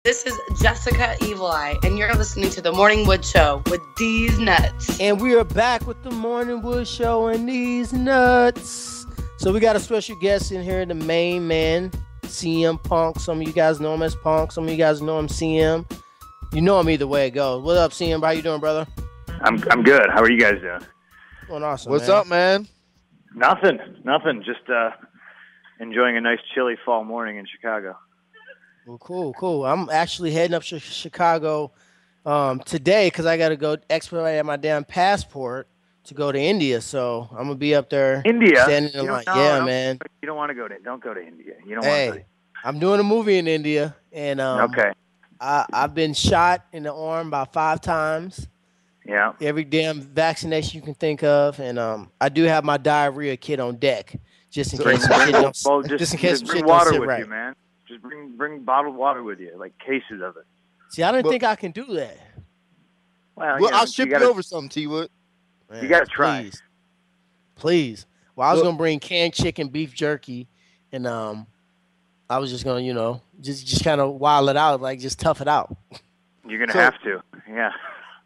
This is Jessica Evil Eye, and you're listening to The Morning Wood Show with These Nuts. And we are back with The Morning Wood Show and These Nuts. So we got a special guest in here, the main man, CM Punk. Some of you guys know him as Punk. Some of you guys know him CM. You know him either way it goes. What up, CM? How you doing, brother? I'm good. How are you guys doing? Doing awesome, What's man. up, man? Nothing. Just enjoying a nice chilly fall morning in Chicago. Well, cool. I'm actually heading up to Chicago today because I got to go expedite my damn passport to go to India. So I'm gonna be up there. India? Standing in line. Yeah, man. You don't want to go to. Don't go to India. You don't want to. I'm doing a movie in India, and okay. I've been shot in the arm about 5 times. Yeah. Every damn vaccination you can think of, and I do have my diarrhea kit on deck just in case some shit just bring water with you, man. Just bring bottled water with you, like cases of it. See, I didn't think I can do that. Well, I'll ship you over something, T-Wood. You got to try. Please. Well, I was going to bring canned chicken, beef jerky, and I was just going to, just kind of wild it out, like just tough it out. You're going to have to, yeah.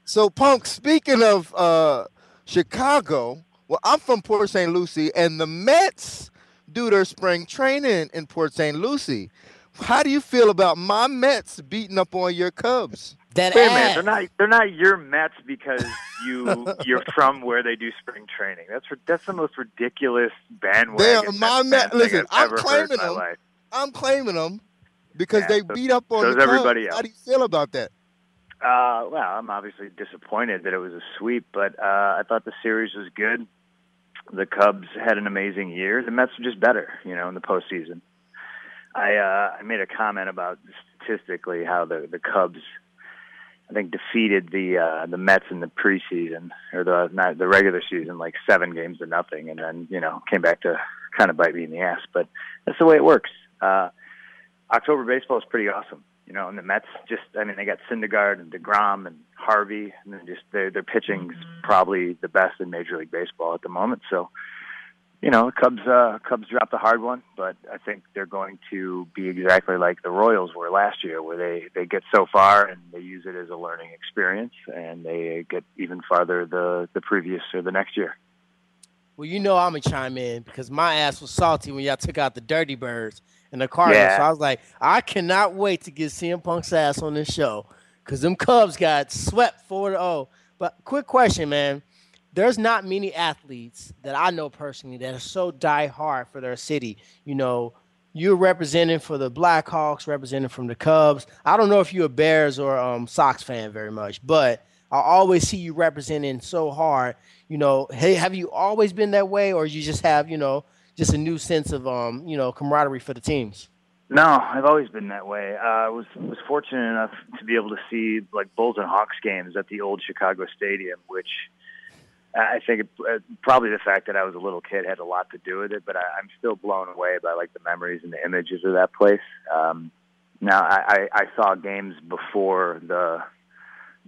So, Punk, speaking of Chicago, well, I'm from Port St. Lucie, and the Mets do their spring training in Port St. Lucie. How do you feel about my Mets beating up on your Cubs? Wait a minute, they're not your Mets because you're from where they do spring training. That's the most ridiculous bandwagon. They are my Mets. Listen, I'm claiming them. Life. I'm claiming them because they beat up on the Cubs. Everybody else. How do you feel about that? Well, I'm obviously disappointed that it was a sweep, but I thought the series was good. The Cubs had an amazing year. The Mets were just better, in the postseason. I made a comment about statistically how the Cubs, I think, defeated the Mets in the preseason or the regular season like 7-0, and then came back to kind of bite me in the ass. But that's the way it works. October baseball is pretty awesome, and the Mets they got Syndergaard and DeGrom and Harvey, and then just their pitching's probably the best in Major League Baseball at the moment. So. Cubs dropped a hard one, but I think they're going to be exactly like the Royals were last year, where they get so far and they use it as a learning experience, and they get even farther the previous or the next year. Well, I'm going to chime in because my ass was salty when y'all took out the Dirty Birds and the Cardinals. Yeah. So I was like, I cannot wait to get CM Punk's ass on this show because them Cubs got swept 4-0. But quick question, man. There's not many athletes that I know personally that are so die-hard for their city. You're representing for the Blackhawks, representing from the Cubs. I don't know if you're a Bears or Sox fan very much, but I always see you representing so hard. Hey, have you always been that way, or you just have, just a new sense of, camaraderie for the teams? No, I've always been that way. I was fortunate enough to be able to see like Bulls and Hawks games at the old Chicago Stadium, which I think probably the fact that I was a little kid had a lot to do with it, but I'm still blown away by like the memories and the images of that place. Now I saw games before the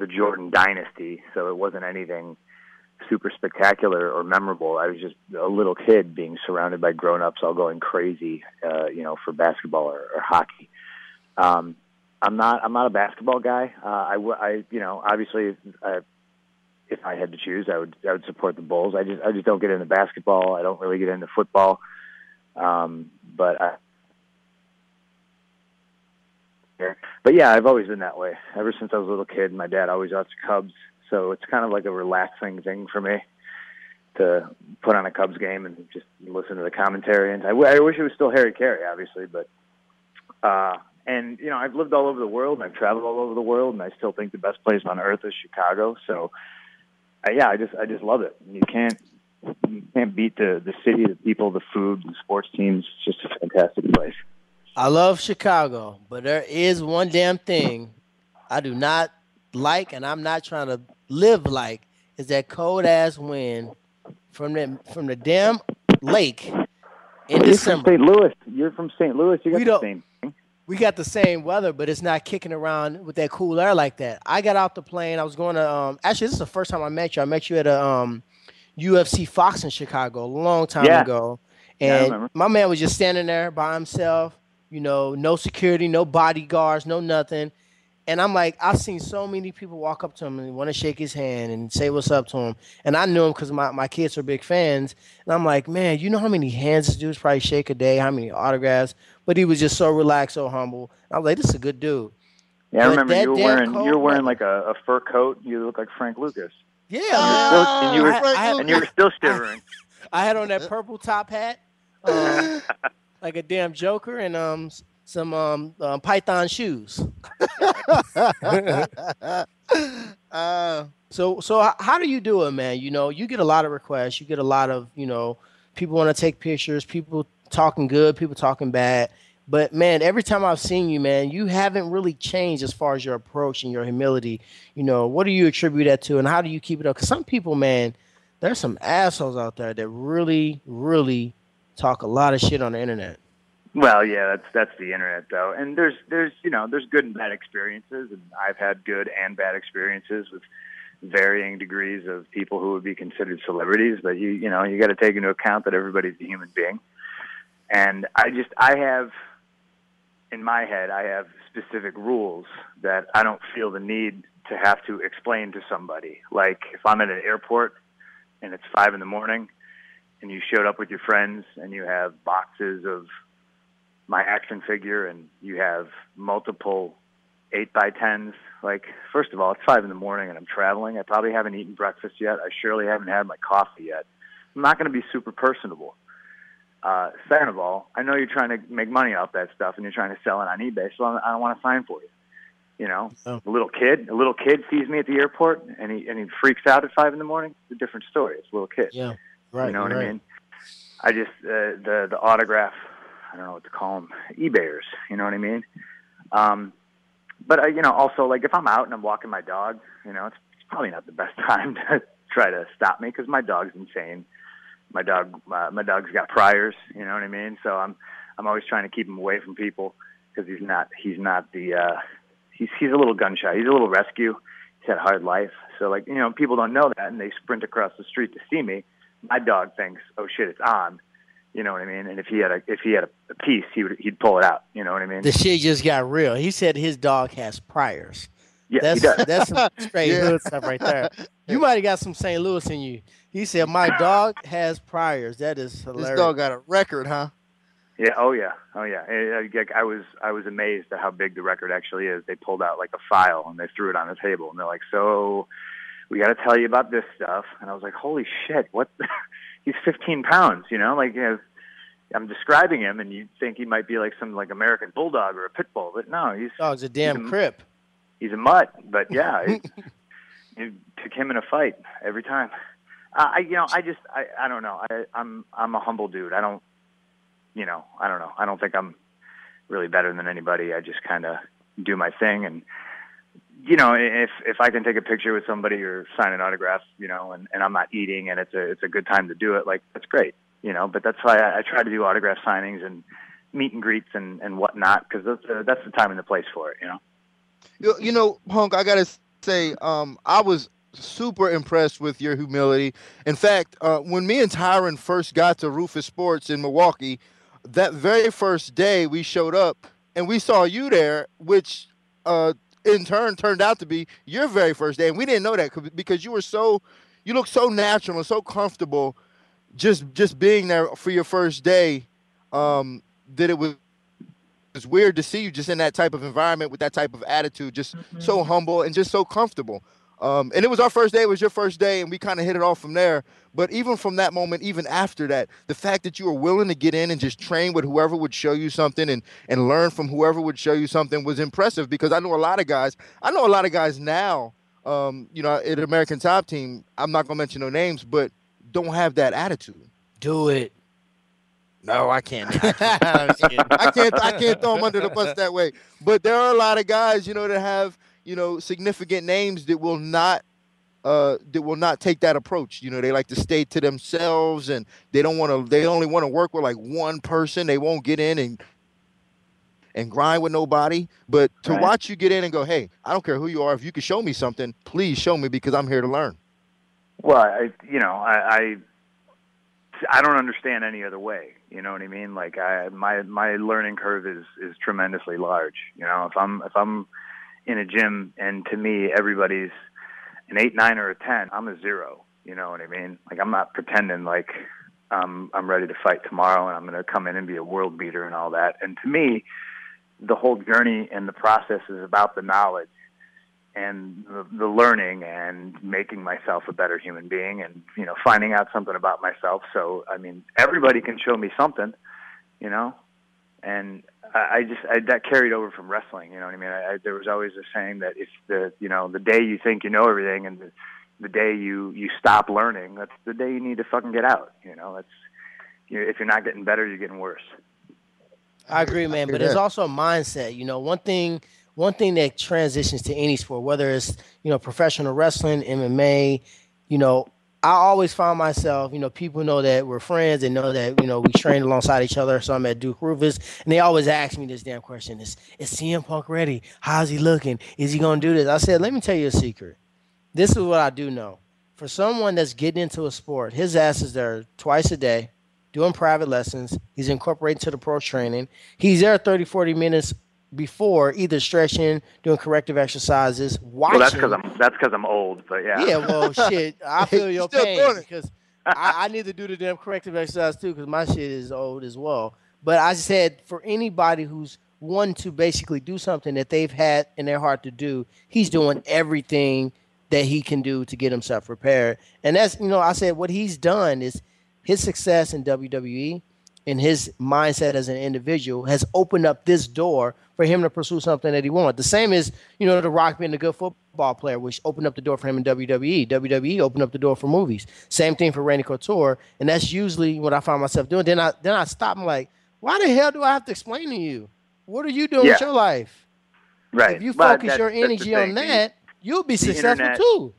Jordan dynasty, so it wasn't anything super spectacular or memorable. I was just a little kid being surrounded by grown-ups all going crazy, for basketball or hockey. I'm not a basketball guy. Obviously, if I had to choose, I would support the Bulls. I just don't get into basketball. I don't really get into football. But yeah, I've always been that way. Ever since I was a little kid, my dad always watched Cubs, so it's kind of like a relaxing thing for me to put on a Cubs game and just listen to the commentary. And I wish it was still Harry Carey, obviously, but and I've lived all over the world and I've traveled all over the world, and I still think the best place on earth is Chicago. So I just love it. You can't beat the city, the people, the food, the sports teams. It's just a fantastic place. I love Chicago, but there is one damn thing I do not like, and I'm not trying to live like, is that cold ass wind from the damn lake in December. From St. Louis. You're from St. Louis. You got the same thing. We got the same weather, but it's not kicking around with that cool air like that. I got off the plane. I was going to actually, this is the first time I met you. I met you at a UFC Fox in Chicago a long time ago. And my man was just standing there by himself, no security, no bodyguards, no nothing. And I'm like, I've seen so many people walk up to him and want to shake his hand and say what's up to him. And I knew him because my kids are big fans. And I'm like, man, you know how many hands this dude's probably shake a day, how many autographs? But he was just so relaxed, so humble. I was like, this is a good dude. Yeah, I remember that you were wearing like a fur coat. You look like Frank Lucas. Yeah, and you were still shivering. I had on that purple top hat, like a damn Joker, and some Python shoes. So how do you do it, man? You know, you get a lot of requests. You get a lot of, people want to take pictures, people talking good, people talking bad. But man, every time I've seen you, man, you haven't really changed as far as your approach and your humility. What do you attribute that to, and how do you keep it up? Because some people, man, there's some assholes out there that really, really talk a lot of shit on the internet. Well, yeah, that's the internet though, and there's good and bad experiences, and I've had good and bad experiences with varying degrees of people who would be considered celebrities. But you got to take into account that everybody's a human being, and I have in my head I have specific rules that I don't feel the need to have to explain to somebody. Like if I'm at an airport and it's 5 a.m. and you showed up with your friends and you have boxes of my action figure and you have multiple 8x10s. Like, first of all, it's 5 a.m. and I'm traveling. I probably haven't eaten breakfast yet. I surely haven't had my coffee yet. I'm not going to be super personable. Second of all, I know you're trying to make money off that stuff and you're trying to sell it on eBay, so I don't want to sign for you. A little kid sees me at the airport and he freaks out at 5 a.m. It's a different story. It's a little kid. Yeah, right. You know what I mean? I just the autograph. I don't know what to call them, eBayers. You know what I mean? But also like if I'm out and I'm walking my dog, it's probably not the best time to try to stop me because my dog's insane. My dog's got priors. You know what I mean? So I'm always trying to keep him away from people because he's not the he's a little gun shy. He's a little rescue. He's had a hard life. So like people don't know that and they sprint across the street to see me. My dog thinks, oh shit, it's on. You know what I mean? And if he had a piece, he'd pull it out. You know what I mean? The shit just got real. He said his dog has priors. Yeah, he does. That's some straight hood stuff right there. You might have got some St. Louis in you. He said, my dog has priors. That is hilarious. This dog got a record, huh? Yeah. Oh yeah. I was amazed at how big the record actually is. They pulled out like a file and they threw it on the table and they're like, so we got to tell you about this stuff. And I was like, holy shit, what? He's 15 pounds, I'm describing him, and you'd think he might be like some like American bulldog or a pit bull, but no, he's a damn crip. He's a mutt, but yeah, you took him in a fight every time. I don't know. I'm a humble dude. I don't know. I don't think I'm really better than anybody. I just kind of do my thing, and if I can take a picture with somebody or sign an autograph, and I'm not eating and it's a good time to do it, like that's great, but that's why I try to do autograph signings and meet and greets and whatnot, because that's the time and the place for it, Punk, I gotta say, I was super impressed with your humility. In fact, when me and Tyron first got to Rufus Sports in Milwaukee, that very first day we showed up and we saw you there, which in turn turned out to be your very first day, and we didn't know that because you looked so natural and so comfortable just being there for your first day, that it was weird to see you just in that type of environment with that type of attitude, just so humble and just so comfortable. And it was our first day. It was your first day, and we kind of hit it off from there. But even from that moment, even after that, the fact that you were willing to get in and just train with whoever would show you something and learn from whoever would show you something was impressive, because I know a lot of guys now, at American Top Team, I'm not going to mention no names, but don't have that attitude. Do it. No, I can't. I can't throw them under the bus that way. But there are a lot of guys, that have, significant names that will not take that approach. They like to stay to themselves, and they only want to work with like one person. They won't get in and grind with nobody. But to watch you get in and go, hey, I don't care who you are. If you can show me something, please show me, because I'm here to learn. Well, I don't understand any other way. You know what I mean? Like my learning curve is tremendously large. If I'm in a gym, and to me, everybody's an 8, 9, or a 10. I'm a 0. You know what I mean? Like, I'm not pretending like I'm ready to fight tomorrow and I'm going to come in and be a world beater and all that. And to me, the whole journey and the process is about the knowledge and the learning and making myself a better human being and, you know, finding out something about myself. So, I mean, everybody can show me something, you know, and I that carried over from wrestling. You know what I mean? There was always a saying that if the day you think you know everything and the day you stop learning, that's the day you need to fucking get out. You know, if you're not getting better, you're getting worse. I agree, man. But there's also a mindset. You know, one thing that transitions to any sport, whether it's, you know, professional wrestling, MMA, you know, I always find myself, you know, people know that we're friends and know that, you know, we train alongside each other. So I'm at Duke Rufus, and they always ask me this damn question: Is CM Punk ready? How's he looking? Is he going to do this? I said, let me tell you a secret. This is what I do know. For someone that's getting into a sport, his ass is there twice a day doing private lessons. He's incorporated to the pro training. He's there 30, 40 minutes before, either stretching, doing corrective exercises, watching. Well, that's because I'm old, but yeah. Yeah, well, shit, I feel your pain because I need to do the damn corrective exercise too because my shit is old as well. But I said for anybody who's wanting to basically do something that they've had in their heart to do, he's doing everything that he can do to get himself prepared. And that's, you know, I said what he's done is his success in WWE and his mindset as an individual has opened up this door for him to pursue something that he wants. The same as, you know, The Rock being a good football player, which opened up the door for him in WWE. WWE opened up the door for movies. Same thing for Randy Couture. And that's usually what I find myself doing. Then I stop. I'm like, why the hell do I have to explain to you? What are you doing with your life? Right. If you focus your energy on that, you'll be successful too.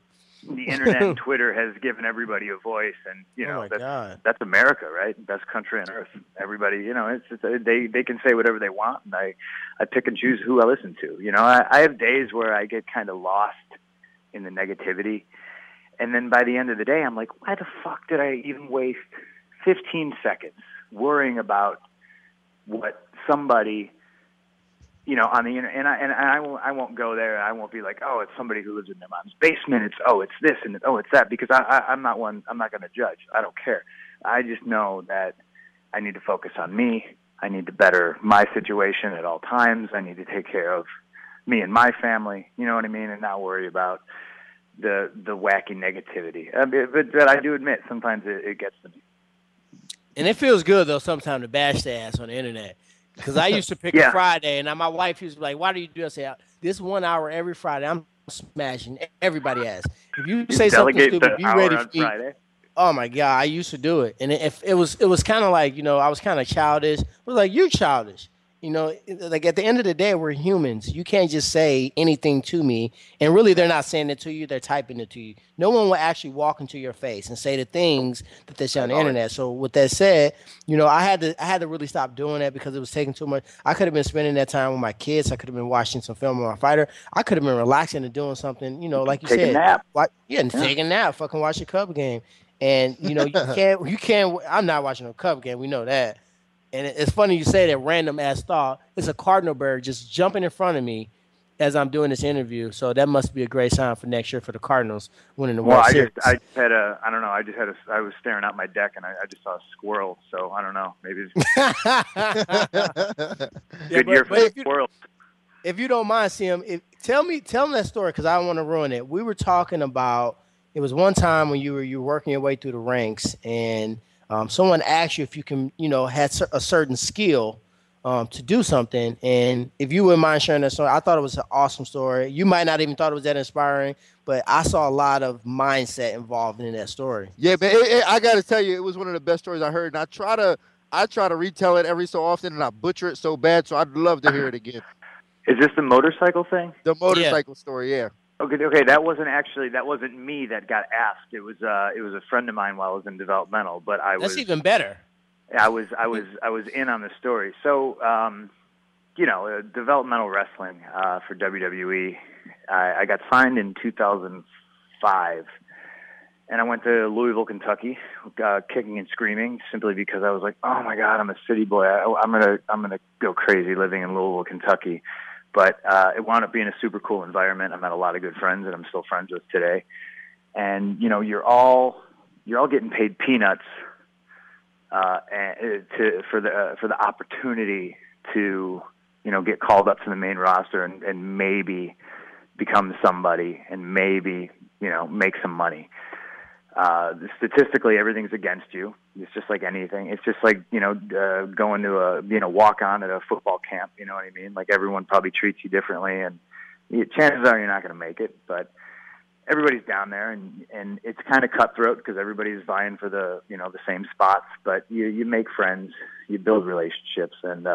The internet and Twitter has given everybody a voice, and you know that's America, right? Best country on earth. Everybody, you know, they can say whatever they want, and I pick and choose who I listen to. You know, I have days where I get kind of lost in the negativity, and then by the end of the day, I'm like, why the fuck did I even waste 15 seconds worrying about what somebody, you know, on the internet, and I won't go there. I won't be like, oh, it's somebody who lives in their mom's basement. It's this and it's that, because I'm not one. I'm not going to judge. I don't care. I just know that I need to focus on me. I need to better my situation at all times. I need to take care of me and my family. You know what I mean, and not worry about the wacky negativity. But I do admit sometimes it gets to me. And it feels good though sometimes to bash the ass on the internet. Because I used to pick a Friday, and my wife used to be like, why do you do this? I say, this 1 hour every Friday, I'm smashing everybody ass. If you say something stupid, be ready for Friday. Oh, my God, I used to do it. And it was kind of like, you know, I was kind of childish. It was like, you're childish. You know, like at the end of the day, we're humans. You can't just say anything to me. And really, they're not saying it to you. They're typing it to you. No one will actually walk into your face and say the things that they say on the internet. So with that said, you know, I had to really stop doing that because it was taking too much. I could have been spending that time with my kids. I could have been watching some film on my fighter. I could have been relaxing and doing something, you know, like you said. Take a nap. Take a nap. Fucking watch a Cub game. And, you know, you can't. I'm not watching a Cub game. We know that. And it's funny you say that random ass thought. It's a cardinal bird just jumping in front of me as I'm doing this interview. So that must be a great sign for next year for the Cardinals winning the World Series. I just had I was staring out my deck and I just saw a squirrel. So I don't know. Maybe it's good year for squirrels. If you don't mind, Sim, tell them that story because I don't want to ruin it. We were talking about, it was one time when you were working your way through the ranks and someone asked you if you can, you know, had a certain skill to do something. And if you wouldn't mind sharing that story, I thought it was an awesome story. You might not even thought it was that inspiring, but I saw a lot of mindset involved in that story. Yeah, but I got to tell you, it was one of the best stories I heard. And I try to retell it every so often, and I butcher it so bad. So I'd love to hear it again. Is this the motorcycle thing? The motorcycle story, yeah. Okay. That wasn't me that got asked. It was a friend of mine while I was in developmental. But That's even better. I was in on the story. So, you know, developmental wrestling for WWE. I got signed in 2005, and I went to Louisville, Kentucky, kicking and screaming simply because I was like, oh my God, I'm a city boy. I'm gonna go crazy living in Louisville, Kentucky. But it wound up being a super cool environment. I met a lot of good friends that I'm still friends with today. And you're all getting paid peanuts for the opportunity to get called up to the main roster and maybe become somebody and maybe make some money. Statistically, everything's against you. It's just like anything. It's just like going to being a walk-on at a football camp. You know what I mean? Like everyone probably treats you differently, and chances are you're not going to make it. But everybody's down there, and it's kind of cutthroat because everybody's vying for the the same spots. But you make friends, you build relationships, and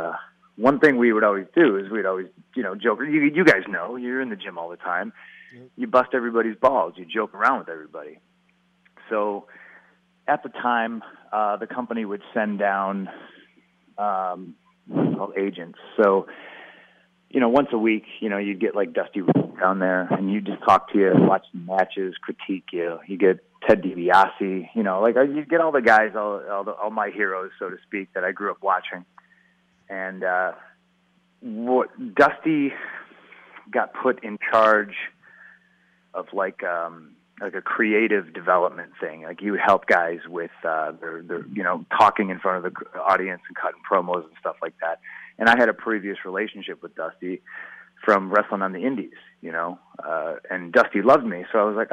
one thing we would always do is we'd always joke. You guys know, you're in the gym all the time. You bust everybody's balls. You joke around with everybody. So at the time, the company would send down agents. So, once a week, you'd get like Dusty down there, and you'd just talk to you, watch the matches, critique you. You get Ted DiBiase, you get all the guys, all my heroes, so to speak, that I grew up watching. And Dusty got put in charge of like a creative development thing. Like he would help guys with their talking in front of the audience and cutting promos and stuff like that. And I had a previous relationship with Dusty from wrestling on the indies, and Dusty loved me. So I was like,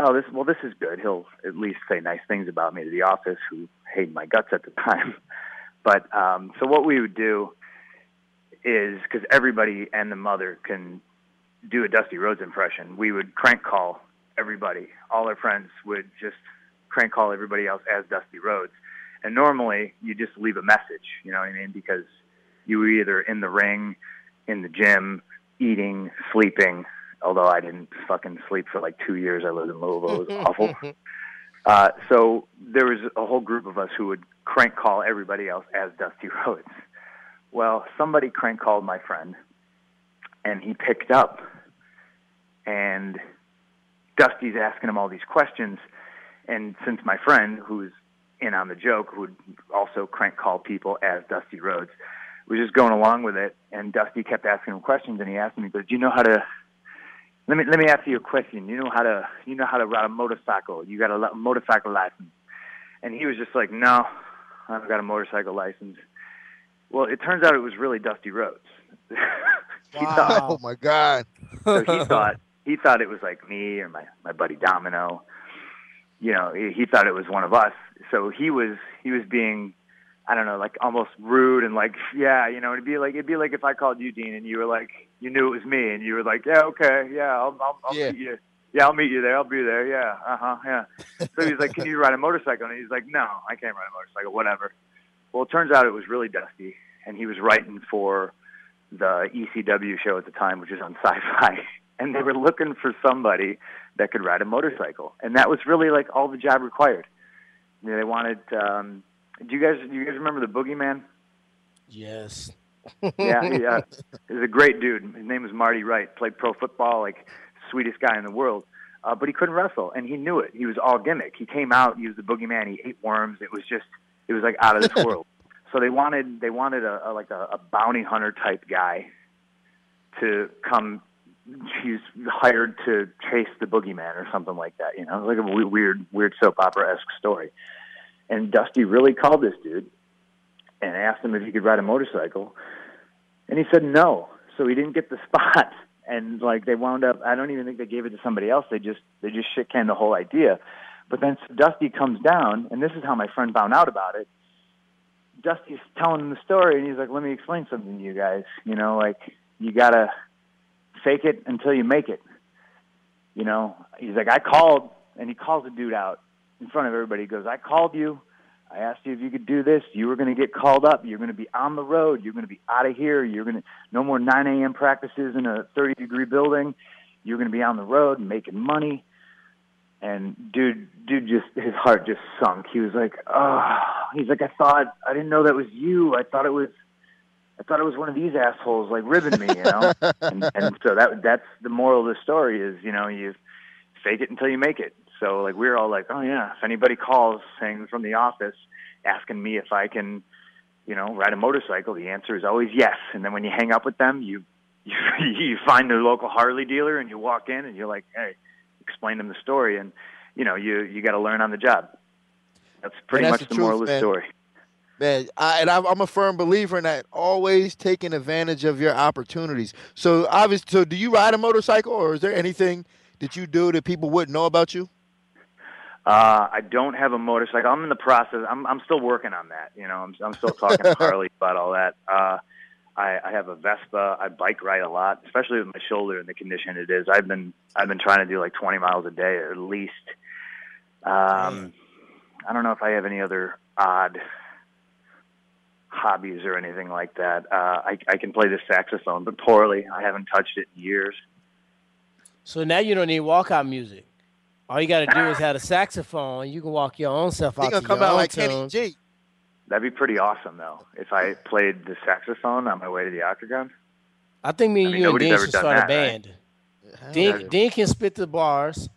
this is good. He'll at least say nice things about me to the office, who hated my guts at the time. But so what we would do is, because everybody and the mother can do a Dusty Rhodes impression, we would crank call everybody. All our friends would just crank call everybody else as Dusty Rhodes. And normally you just leave a message, you know what I mean? Because you were either in the ring, in the gym, eating, sleeping, although I didn't fucking sleep for like 2 years. I lived in Louisville. It was awful. So there was a whole group of us who would crank call everybody else as Dusty Rhodes. Well, somebody crank called my friend, and he picked up, and Dusty's asking him all these questions, and since my friend, who's in on the joke, who would also crank call people as Dusty Rhodes, was just going along with it, and Dusty kept asking him questions, and he asked me, he goes, "Do you know how to? Let me ask you a question. You know how to ride a motorcycle? You got a motorcycle license?" And he was just like, "No, I haven't got a motorcycle license." Well, it turns out it was really Dusty Rhodes. Wow. Oh my God! So he thought it was like me or my buddy Domino. He thought it was one of us. So he was being, I don't know, like almost rude and like, yeah, it'd be like if I called you, Dean, and you were like, you knew it was me, and you were like, yeah, okay, yeah, I'll meet you. Yeah, I'll meet you there. I'll be there. Yeah, yeah. So he's like, "Can you ride a motorcycle?" And he's like, "No, I can't ride a motorcycle. Whatever." Well, it turns out it was really Dusty, and he was writing for the ECW show at the time, which is on Sci-Fi, and they were looking for somebody that could ride a motorcycle, and that was really like all the job required. They wanted. Do you guys remember the Boogeyman? Yes. Yeah. He was a great dude. His name was Marty Wright. Played pro football, like sweetest guy in the world. But he couldn't wrestle, and he knew it. He was all gimmick. He came out. He was the Boogeyman. He ate worms. It was like out of this world. So they wanted a bounty hunter type guy to come. He's hired to chase the Boogeyman or something like that. Like a weird soap opera-esque story. And Dusty really called this dude and asked him if he could ride a motorcycle, and he said no. So he didn't get the spot. And like they wound up, I don't even think they gave it to somebody else. They just shit-canned the whole idea. But then Dusty comes down, and this is how my friend found out about it. Dusty's telling him the story, and he's like, "Let me explain something to you guys. Like you gotta fake it until you make it." He's like, "I called," and he calls the dude out in front of everybody. He goes, "I called you. I asked you if you could do this. You were going to get called up. You're going to be on the road. You're going to be out of here. No more 9 a.m. practices in a 30-degree building. You're going to be on the road and making money." And dude just, his heart just sunk. He was like, "Oh," he's like, I didn't know that was you. I thought it was one of these assholes like ribbing me, and so that's the moral of the story is, you fake it until you make it. So like we were all like, "Oh yeah, if anybody calls saying from the office asking me if I can, ride a motorcycle, the answer is always yes." And then when you hang up with them, you you find the local Harley dealer and you walk in and you're like, hey, explain them the story, and you got to learn on the job. That's pretty much the moral of the story. Man, I'm a firm believer in that, always taking advantage of your opportunities. So obviously, do you ride a motorcycle, or is there anything that you do that people wouldn't know about you? I don't have a motorcycle. I'm in the process. I'm still working on that. I'm still talking to Harley about all that. I have a Vespa. I bike ride a lot, especially with my shoulder and the condition it is. I've been trying to do like 20 miles a day at least. I don't know if I have any other odd hobbies or anything like that. I can play the saxophone, but poorly. I haven't touched it in years. So now you don't need walkout music. All you got to do is have a saxophone. You can walk your own self out to your own like tunes. Kenny G. That'd be pretty awesome, though, if I played the saxophone on my way to the Octagon. I think you and Dean should start a band. Right? Dean can spit the bars.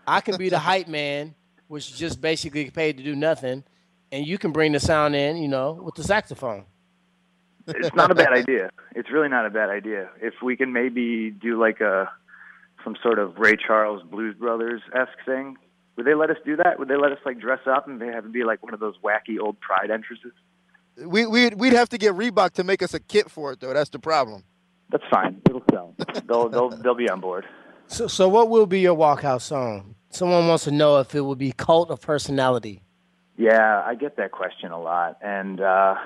I can be the hype man, which is just basically paid to do nothing. And you can bring the sound in, with the saxophone. It's not a bad idea. It's really not a bad idea. If we can maybe do like some sort of Ray Charles Blues Brothers-esque thing, would they let us do that? Would they let us like dress up and they have to be like one of those wacky old Pride entrances? We'd have to get Reebok to make us a kit for it, though. That's the problem. That's fine. It'll sell. They'll be on board. So what will be your walkout song? Someone wants to know if it will be Cult of Personality. Yeah, I get that question a lot, and I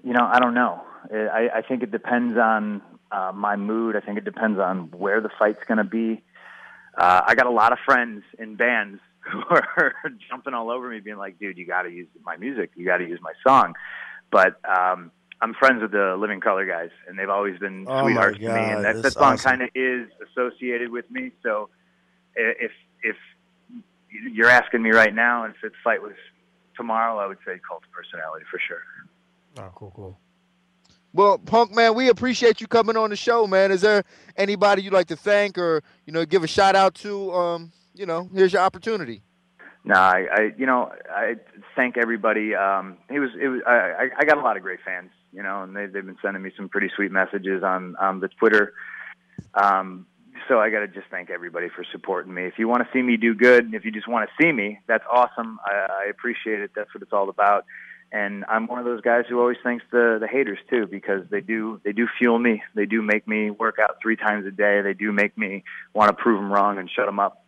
don't know. I think it depends on my mood. I think it depends on where the fight's going to be. I got a lot of friends in bands who are jumping all over me, being like, "Dude, you got to use my music. You got to use my song." But I'm friends with the Living Color guys, and they've always been sweethearts to me. And that song kind of is associated with me. So if you're asking me right now, and if the fight was tomorrow, I would say Cult of Personality for sure. Oh, cool. Well, Punk, man, we appreciate you coming on the show, man. Is there anybody you'd like to thank or, give a shout out to? Here's your opportunity. No, I thank everybody. I got a lot of great fans, and they've been sending me some pretty sweet messages on the Twitter. So I got to just thank everybody for supporting me. If you want to see me do good, if you just want to see me, that's awesome. I appreciate it. That's what it's all about. And I'm one of those guys who always thanks the haters too, because they do fuel me. They do make me work out 3 times a day. They do make me want to prove them wrong and shut them up.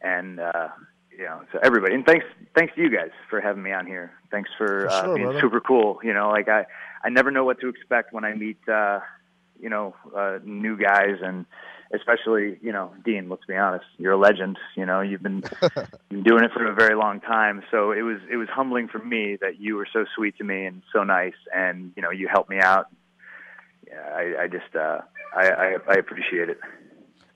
And so everybody, and thanks to you guys for having me on here. Thanks for being brother. Super cool. I never know what to expect when I meet new guys, and especially, Dean, let's be honest, you're a legend. You've been doing it for a very long time. So it was humbling for me that you were so sweet to me and so nice, and, you helped me out. Yeah, I appreciate it.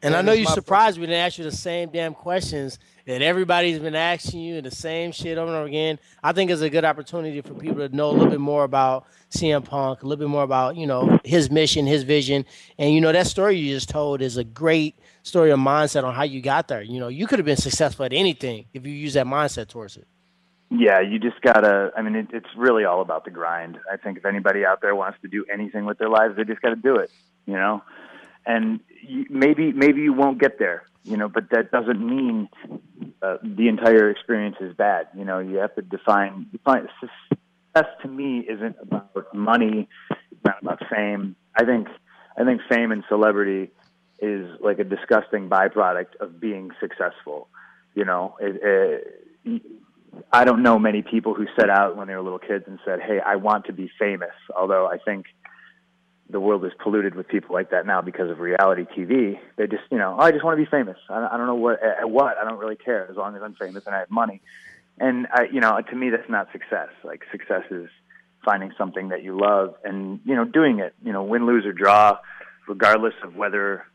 And I know you're surprised we didn't ask you the same damn questions that everybody's been asking you, and the same shit over and over again. I think it's a good opportunity for people to know a little bit more about CM Punk, a little bit more about, his mission, his vision. And, that story you just told is a great story of mindset on how you got there. You could have been successful at anything if you use that mindset towards it. Yeah, you just gotta, it's really all about the grind. I think if anybody out there wants to do anything with their lives, they just gotta do it, And maybe you won't get there, but that doesn't mean the entire experience is bad. You have to define success to me isn't about money, it's not about fame. I think fame and celebrity is like a disgusting byproduct of being successful. I don't know many people who set out when they were little kids and said, "Hey, I want to be famous," although I think the world is polluted with people like that now because of reality TV. They just, I just want to be famous. I don't know what. I don't really care as long as I'm famous and I have money. And to me, that's not success. Like, success is finding something that you love and, doing it, win, lose, or draw, regardless of whether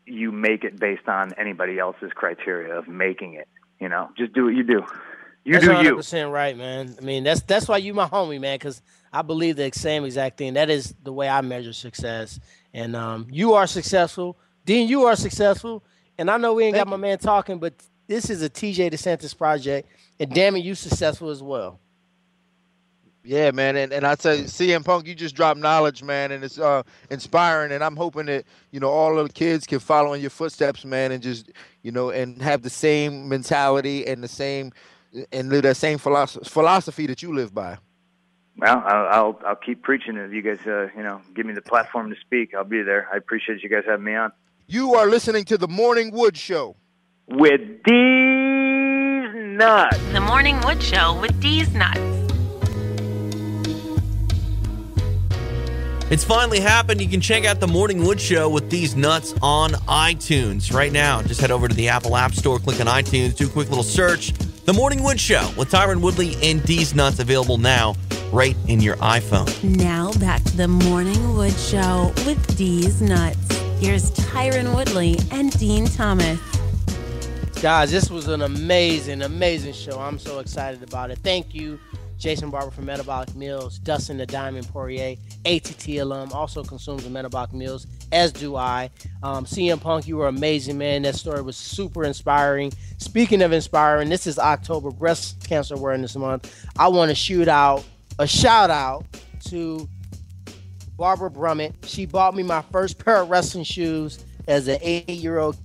you make it based on anybody else's criteria of making it. Just do what you do. That's 100% right, man. That's why you my homie, man, because I believe the same exact thing. That is the way I measure success. And you are successful. Dean, you are successful. And I know we ain't got my man talking, but this is a TJ DeSantis project. And damn it, you successful as well. Yeah, man, and I tell you, CM Punk, you just dropped knowledge, man, and it's inspiring. And I'm hoping that all of the kids can follow in your footsteps, man, and just and have the same mentality and live that same philosophy that you live by. Well, I'll keep preaching it. If you guys give me the platform to speak, I'll be there. I appreciate you guys having me on. You are listening to the Morning Wood Show with D's Nuts. The Morning Wood Show with D's Nuts. It's finally happened. You can check out The Morning Wood Show with These Nuts on iTunes right now. Just head over to the Apple App Store, click on iTunes, do a quick little search. The Morning Wood Show with Tyron Woodley and These Nuts, available now right in your iPhone. Now back to The Morning Wood Show with These Nuts. Here's Tyron Woodley and Dean Thomas. Guys, this was an amazing, amazing show. I'm so excited about it. Thank you, Jason Barber from Metabolic Meals, Dustin the Diamond Poirier, ATT alum, also consumes the Metabolic Meals, as do I. CM Punk, you were amazing, man. That story was super inspiring. Speaking of inspiring, this is October Breast Cancer Awareness Month. I want to shout out to Barbara Brummett. She bought me my first pair of wrestling shoes as an 8-year-old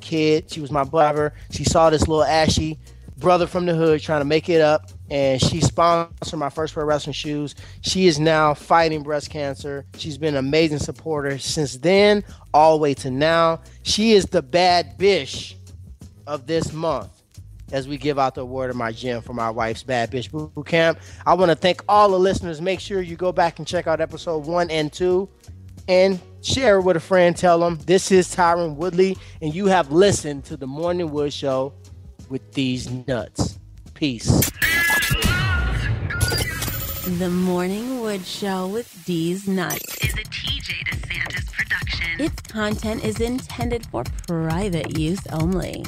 kid. She was my brother. She saw this little ashy brother from the hood trying to make it up, and she sponsored my first pair of wrestling shoes. She is now fighting breast cancer. She's been an amazing supporter since then all the way to now. She is the bad bitch of this month as we give out the award of my gym for my wife's Bad Bitch Boot Camp. I want to thank all the listeners. Make sure you go back and check out episode 1 and 2 and share it with a friend. Tell them this is Tyron Woodley and you have listened to the Morning Wood Show with These Nuts. Peace. The Morning Wood Show with These Nuts is a TJ DeSantis production. Its content is intended for private use only.